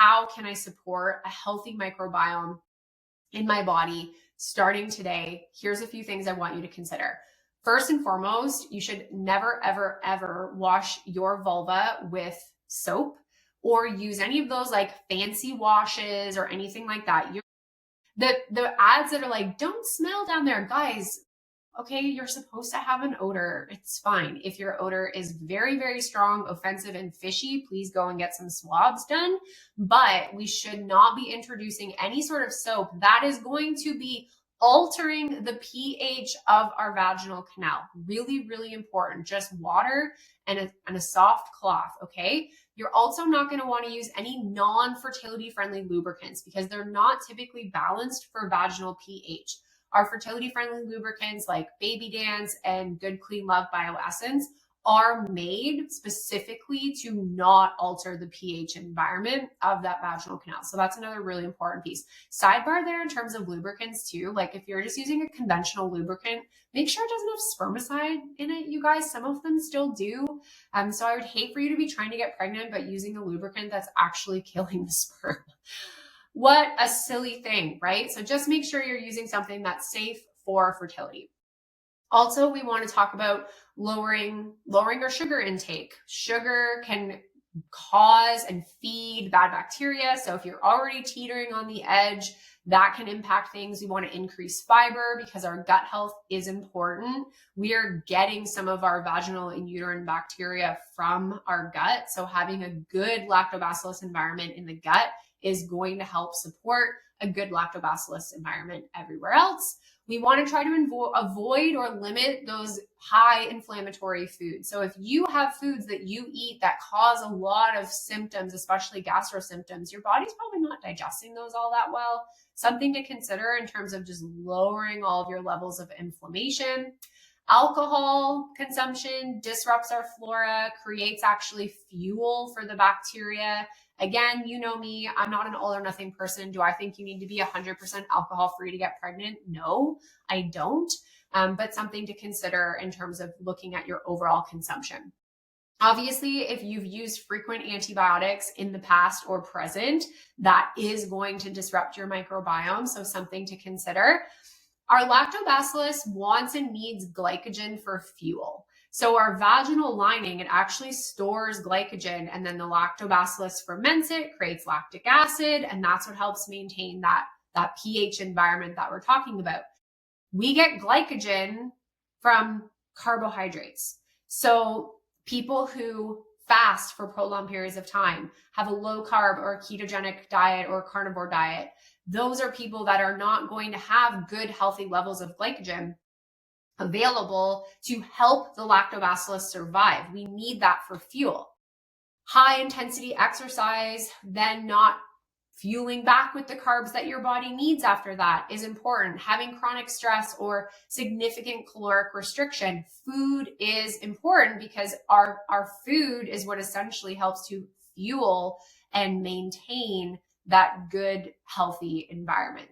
how can I support a healthy microbiome in my body starting today? Here's a few things I want you to consider. First and foremost, you should never, ever, ever wash your vulva with soap or use any of those like fancy washes or anything like that. The ads that are like, don't smell down there, guys. Okay, you're supposed to have an odor. It's fine. If your odor is very, very strong, offensive, and fishy, please go and get some swabs done. But we should not be introducing any sort of soap that is going to be altering the pH of our vaginal canal. Really, really important. Just water and a soft cloth, okay? You're also not going to want to use any non-fertility friendly lubricants because they're not typically balanced for vaginal pH. Our fertility friendly lubricants like Baby Dance and Good Clean Love Bioessence are made specifically to not alter the pH environment of that vaginal canal. So that's another really important piece. Sidebar there in terms of lubricants too, like if you're just using a conventional lubricant, make sure it doesn't have spermicide in it, you guys. Some of them still do. So I would hate for you to be trying to get pregnant, but using a lubricant that's actually killing the sperm. What a silly thing, right? So just make sure you're using something that's safe for fertility. Also, we want to talk about lowering our sugar intake. Sugar can cause and feed bad bacteria. So if you're already teetering on the edge, that can impact things. We want to increase fiber because our gut health is important. We are getting some of our vaginal and uterine bacteria from our gut. So having a good lactobacillus environment in the gut is going to help support a good lactobacillus environment everywhere else. We want to try to avoid or limit those high inflammatory foods. So if you have foods that you eat that cause a lot of symptoms, especially gastro symptoms, your body's probably not digesting those all that well. Something to consider in terms of just lowering all of your levels of inflammation. Alcohol consumption disrupts our flora, creates actually fuel for the bacteria. Again, you know me, I'm not an all or nothing person. Do I think you need to be 100% alcohol free to get pregnant? No, I don't. But something to consider in terms of looking at your overall consumption. Obviously, if you've used frequent antibiotics in the past or present, that is going to disrupt your microbiome. So something to consider. Our lactobacillus wants and needs glycogen for fuel. So our vaginal lining, it actually stores glycogen, and then the lactobacillus ferments it, creates lactic acid, and that's what helps maintain that pH environment that we're talking about. We get glycogen from carbohydrates. So people who fast for prolonged periods of time, have a low carb or ketogenic diet or carnivore diet, those are people that are not going to have good, healthy levels of glycogen available to help the lactobacillus survive. We need that for fuel. High intensity exercise, then not fueling back with the carbs that your body needs after that is important. Having chronic stress or significant caloric restriction, food is important because our food is what essentially helps to fuel and maintain that good, healthy environment.